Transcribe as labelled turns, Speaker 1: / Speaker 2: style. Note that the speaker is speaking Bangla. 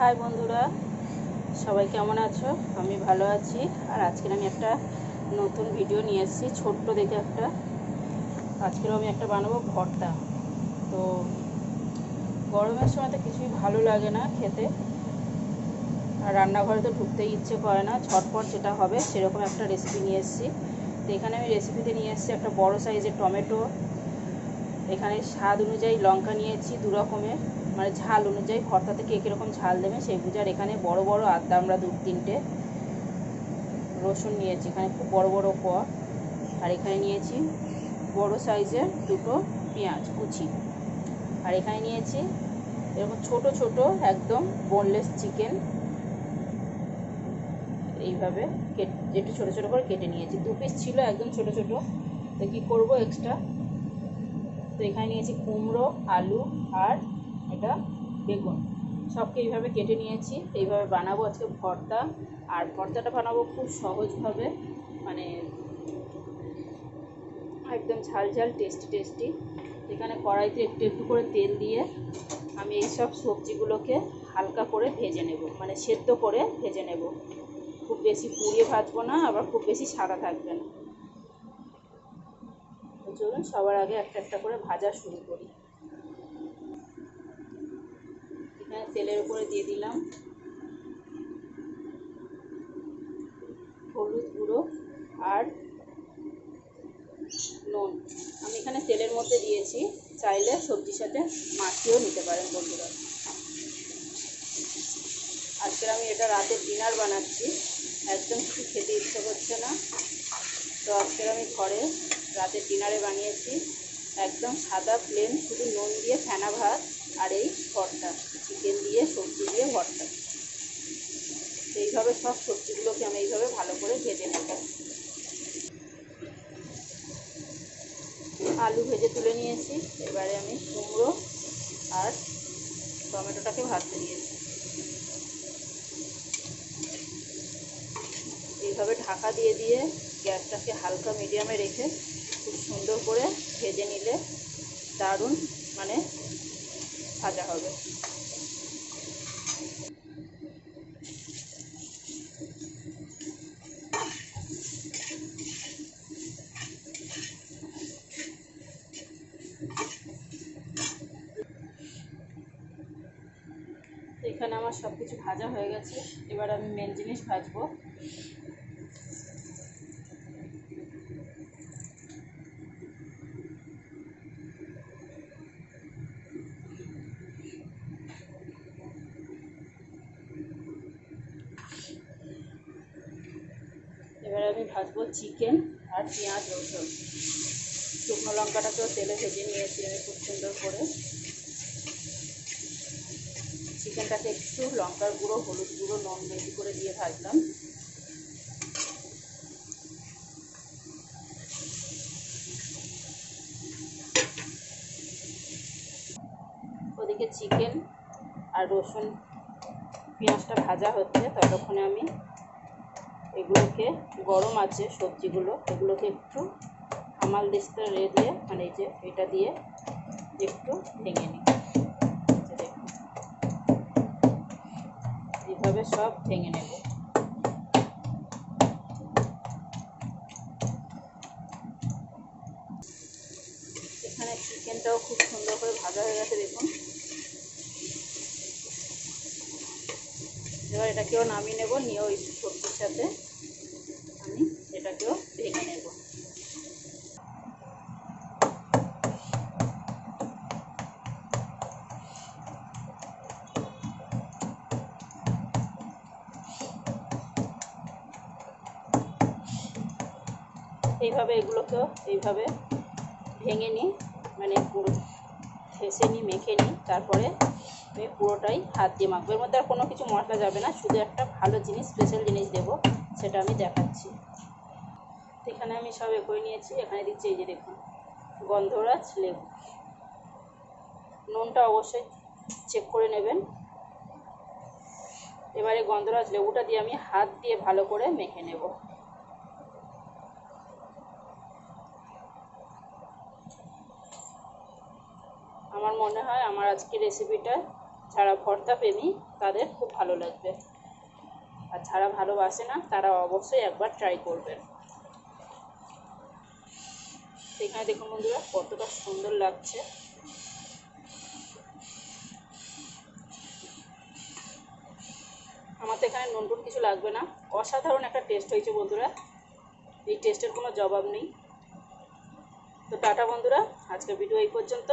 Speaker 1: হাই বন্ধুরা, সবাই কেমন আছো? আমি ভালো আছি। আর আজকের আমি একটা নতুন ভিডিও নিয়ে এসেছি, ছোট্ট দেখে একটা। আজকেও আমি একটা বানাবো ভর্তা। তো গরমের সময় তো কিছুই ভালো লাগে না খেতে, আর রান্নাঘরে তো ঢুকতেই ইচ্ছে করে না। ঝটপট যেটা হবে সেরকম একটা রেসিপি নিয়ে এসেছি। তো এখানে আমি রেসিপিতে নিয়ে এসেছি একটা বড় সাইজের টমেটো, এখানে স্বাদ অনুযায়ী লঙ্কা নিয়েছি দু রকমের, মানে ঝাল অনুযায়ী ভর্তাতে কে কীরকম ঝাল দেবে সেই বুঝে। আর এখানে বড় বড় আদা আমরা 2-3টে, রসুন নিয়েছি এখানে খুব বড় বড় কোয়া। আর এখানে নিয়েছি বড় সাইজের 2টো পেঁয়াজ কুচি। আর এখানে নিয়েছি এরকম ছোট ছোট একদম বোনলেস চিকেন, এইভাবে একটু ছোটো ছোটো করে কেটে নিয়েছি। 2 পিস ছিল একদম ছোট ছোট, তো কী করবো এক্সট্রা। তো এখানে নিয়েছি কুমড়ো, আলু আর এটা বেগুন, সবকে এইভাবে কেটে নিয়েছি। এইভাবে বানাবো আজকে ভর্তা। আর ভর্তাটা বানাবো খুব সহজভাবে, মানে একদম ঝাল ঝাল টেস্টি টেস্টি। এখানে কড়াইতে একটু একটু করে তেল দিয়ে আমি এই সব সবজিগুলোকে হালকা করে ভেজে নেব, মানে সেদ্ধ করে ভেজে নেব। খুব বেশি পুড়িয়ে ভাজবো না, আবার খুব বেশি সাদা থাকবে না। চলুন সবার আগে একটা একটা করে ভাজা শুরু করি। এখানে তেলের উপরে দিয়ে দিলাম হলুদ গুঁড়ো আর নুন। আমি এখানে তেলের মধ্যে দিয়েছি, চাইলে সবজির সাথে মাখিয়েও নিতে পারেন বন্ধুরা। আজকে আমি এটা রাতের ডিনার বানাচ্ছি, একদম কিছু খেতে ইচ্ছে করছে না। তো আজকে আমি ঘরে রাতের ডিনারে বানিয়েছি একদম সাদা প্লেন, শুধু নুন দিয়ে ফেনা ভাত আর এই ভর্তা, চিকেন দিয়ে সবজি দিয়ে ভর্তা। এইভাবে সব সবজিগুলোকে আমি এইভাবে ভালো করে ভেজে নেব। আলু ভেজে তুলে নিয়েছি, এবারে আমি কুমড়ো আর টমেটোটাকে ভাজতে দিয়েছি। এইভাবে ঢাকা দিয়ে দিয়ে গ্যাসটাকে হালকা মিডিয়ামে রেখে খুব সুন্দর করে ভেজে নিলে দারুণ মানে ভাজা হবে। এখানে আমার সব কিছু ভাজা হয়ে গেছে, এবার আমি মেন জিনিস ভাজবো। এবার আমি ভাজবো চিকেন আর পেঁয়াজ রসুন। শুকনো লঙ্কাটাকেও তেলে ভেজে নিয়েছি আমি খুব সুন্দর করে। চিকেনটাকে একটু লঙ্কার গুঁড়ো, হলুদ গুঁড়ো, নুন বেশি করে দিয়ে ভাজলাম। ওদিকে চিকেন আর রসুন পেঁয়াজটা ভাজা হচ্ছে, ততক্ষণে আমি এগুলোকে গরম আছে সবজিগুলো, এগুলোকে একটু হামাল দিস্তা রে দিয়ে, মানে এই যে এটা দিয়ে একটু ভেঙে নিই। এইভাবে সব ভেঙে নেব। এখানে চিকেনটাও খুব সুন্দর করে ভাজা হয়ে গেছে দেখুন। এবার এটাকেও নামিয়ে নেব, নিয়ে ওই সবজির সাথে আমি এটাকেও ভেঙে নেব। এইভাবে এগুলোকেও এইভাবে ভেঙে নিই, মানে পুরো ঘেঁষে নিই, মেখে নিই। তারপরে আমি পুরোটাই হাত দিয়ে মাখবো। এর মধ্যে আর কোনো কিছু মশলা যাবে না, শুধু একটা ভালো জিনিস, স্পেশাল জিনিস দেবো, সেটা আমি দেখাচ্ছি। এখানে আমি সব করে নিয়েছি। এখানে দিচ্ছি এই যে দেখুন গন্ধরাজ লেবু। নুনটা অবশ্যই চেক করে নেবেন। এবারে গন্ধরাজ লেবুটা দিয়ে আমি হাত দিয়ে ভালো করে মেখে নেব। আমার মনে হয় আমার আজকের রেসিপিটা যারা ভর্তা প্রেমী তাদের খুব ভালো লাগবে, আর যারা ভালোবাসে না তারা অবশ্যই একবার ট্রাই করবেন। এখানে দেখুন বন্ধুরা কতটা সুন্দর লাগছে। আমার তো এখানে নুন টুন কিছু লাগবে না, অসাধারণ একটা টেস্ট হয়েছে বন্ধুরা, এই টেস্টের কোনো জবাব নেই। তো টাটা বন্ধুরা, আজকের ভিডিও এই পর্যন্ত।